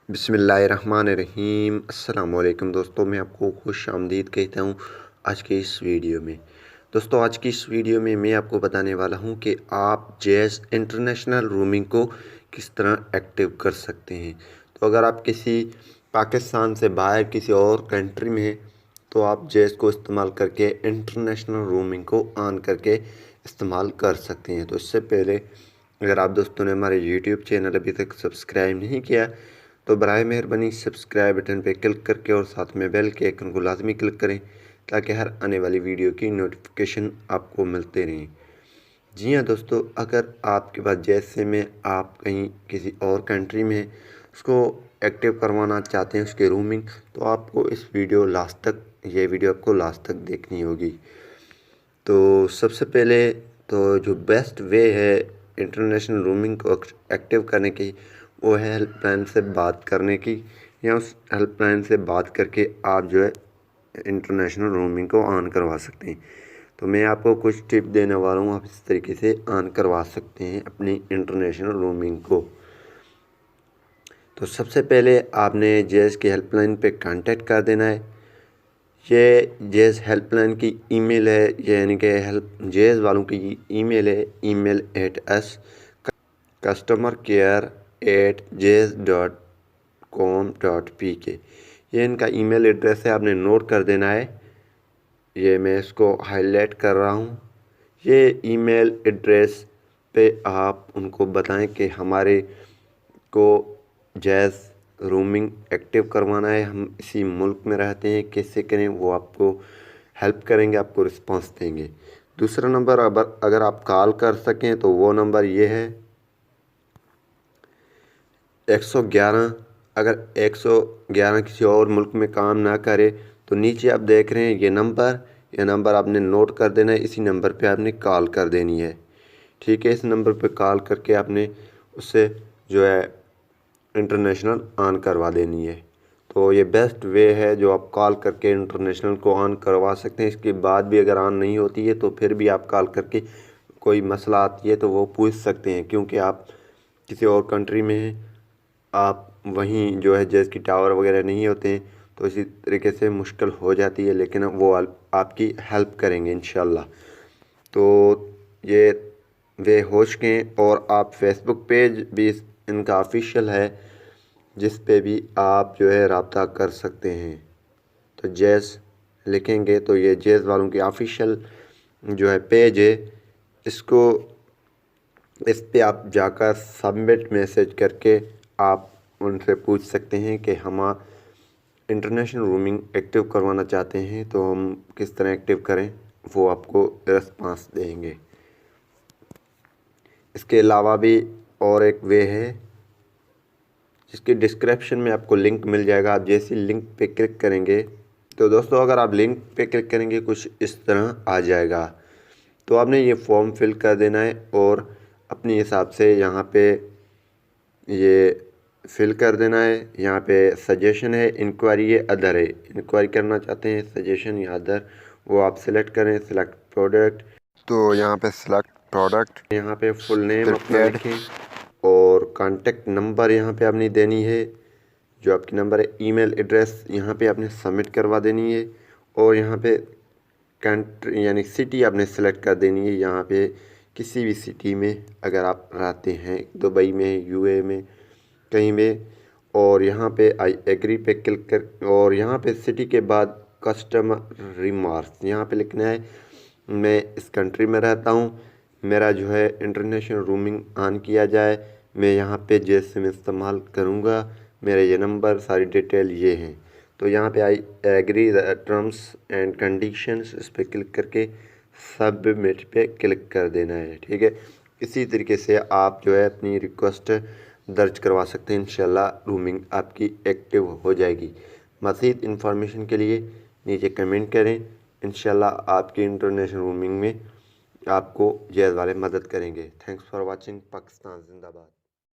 बिस्मिल्लाहिर्रहमानिर्रहीम। अस्सलाम वालेकुम दोस्तों, मैं आपको खुश आमदीद कहता हूँ आज के इस वीडियो में। दोस्तों, आज की इस वीडियो में मैं आपको बताने वाला हूँ कि आप जैज़ इंटरनेशनल रोमिंग को किस तरह एक्टिव कर सकते हैं। तो अगर आप किसी पाकिस्तान से बाहर किसी और कंट्री में हैं तो आप जैज़ को इस्तेमाल करके इंटरनेशनल रोमिंग को ऑन करके इस्तेमाल कर सकते हैं। तो इससे पहले अगर आप दोस्तों ने हमारे यूट्यूब चैनल अभी तक सब्सक्राइब नहीं किया तो बराए मेहरबानी सब्सक्राइब बटन पर क्लिक करके और साथ में बेल के आइकन को लाजमी क्लिक करें ताकि हर आने वाली वीडियो की नोटिफिकेशन आपको मिलते रहें। जी हाँ दोस्तों, अगर आपके पास जैसे में आप कहीं किसी और कंट्री में उसको एक्टिव करवाना चाहते हैं उसके रोमिंग, तो आपको इस वीडियो लास्ट तक ये वीडियो आपको लास्ट तक देखनी होगी। तो सबसे पहले तो जो बेस्ट वे है इंटरनेशनल रोमिंग को एक्टिव करने की वो है हेल्पलाइन से बात करने की, या उस हेल्पलाइन से बात करके आप जो है इंटरनेशनल रोमिंग को ऑन करवा सकते हैं। तो मैं आपको कुछ टिप देने वाला हूँ, आप इस तरीके से ऑन करवा सकते हैं अपनी इंटरनेशनल रोमिंग को। तो सबसे पहले आपने जैज़ की हेल्पलाइन पे कांटेक्ट कर देना है। ये जैज़ हेल्पलाइन की ईमेल है, यानी कि जैज़ वालों की ईमेल है email@us customercare@jazz.com.pk। ये इनका ईमेल एड्रेस है, आपने नोट कर देना है। ये मैं इसको हाईलाइट कर रहा हूँ। ये ईमेल एड्रेस पे आप उनको बताएं कि हमारे को जैज़ रोमिंग एक्टिव करवाना है, हम इसी मुल्क में रहते हैं, कैसे करें वो आपको हेल्प करेंगे, आपको रिस्पांस देंगे। दूसरा नंबर अगर आप कॉल कर सकें तो वो नंबर ये है 111। अगर 111 किसी और मुल्क में काम ना करे तो नीचे आप देख रहे हैं ये नंबर आपने नोट कर देना है। इसी नंबर पे आपने कॉल कर देनी है, ठीक है। इस नंबर पे कॉल करके आपने उससे जो है इंटरनेशनल ऑन करवा देनी है। तो ये बेस्ट वे है जो आप कॉल करके इंटरनेशनल को ऑन करवा सकते हैं। इसके बाद भी अगर ऑन नहीं होती है तो फिर भी आप कॉल करके कोई मसला आती है तो वो पूछ सकते हैं, क्योंकि आप किसी और कंट्री में हैं, आप वहीं जो है जैज़ की टावर वगैरह नहीं होते हैं, तो इसी तरीके से मुश्किल हो जाती है, लेकिन वो आपकी हेल्प करेंगे इंशाल्लाह। तो ये वे हो चुके। और आप फेसबुक पेज भी इनका ऑफिशियल है जिस पे भी आप जो है रब्ता कर सकते हैं। तो जैज़ लिखेंगे तो ये जैज़ वालों की ऑफिशियल जो है पेज है, इस पे आप जाकर सबमिट मैसेज करके आप उनसे पूछ सकते हैं कि हम इंटरनेशनल रोमिंग एक्टिव करवाना चाहते हैं तो हम किस तरह एक्टिव करें, वो आपको रिस्पांस देंगे। इसके अलावा भी और एक वे है जिसके डिस्क्रिप्शन में आपको लिंक मिल जाएगा। आप जैसे लिंक पे क्लिक करेंगे तो दोस्तों अगर आप लिंक पे क्लिक करेंगे कुछ इस तरह आ जाएगा। तो आपने ये फॉर्म फिल कर देना है और अपने हिसाब से यहाँ पे ये फिल कर देना है। यहाँ पे सजेशन है, इंक्वायरी है, अदर है। इंक्वायरी करना चाहते हैं सजेशन या अदर, वो आप सिलेक्ट करें। सिलेक्ट प्रोडक्ट, तो यहाँ पे सिलेक्ट प्रोडक्ट, यहाँ पे फुल नेम अपना लिखें और कांटेक्ट नंबर यहाँ पे आपने देनी है, जो आपकी नंबर है। ईमेल एड्रेस यहाँ पे आपने सबमिट करवा देनी है और यहाँ पे कंट्री यानी सिटी आपने सेलेक्ट कर देनी है। यहाँ पे किसी भी सिटी में अगर आप रहते हैं, दुबई में, यूए में, कहीं में, और यहाँ पे आई एग्री पे क्लिक कर और यहाँ पे सिटी के बाद कस्टमर रिमार्क्स यहाँ पे लिखना है मैं इस कंट्री में रहता हूँ, मेरा जो है इंटरनेशनल रोमिंग ऑन किया जाए, मैं यहाँ पे जैसे मैं इस्तेमाल करूँगा, मेरा ये नंबर, सारी डिटेल ये हैं। तो यहाँ पे I agree the terms and conditions, इस पर क्लिक करके सबमिट पे क्लिक कर देना है, ठीक है। इसी तरीके से आप जो है अपनी रिक्वेस्ट दर्ज करवा सकते हैं। इंशाल्लाह रोमिंग आपकी एक्टिव हो जाएगी। मज़ीद इंफॉर्मेशन के लिए नीचे कमेंट करें, इंशाल्लाह आपकी इंटरनेशनल रोमिंग में आपको जैज़ वाले मदद करेंगे। Thanks for watching. पाकिस्तान जिंदाबाद।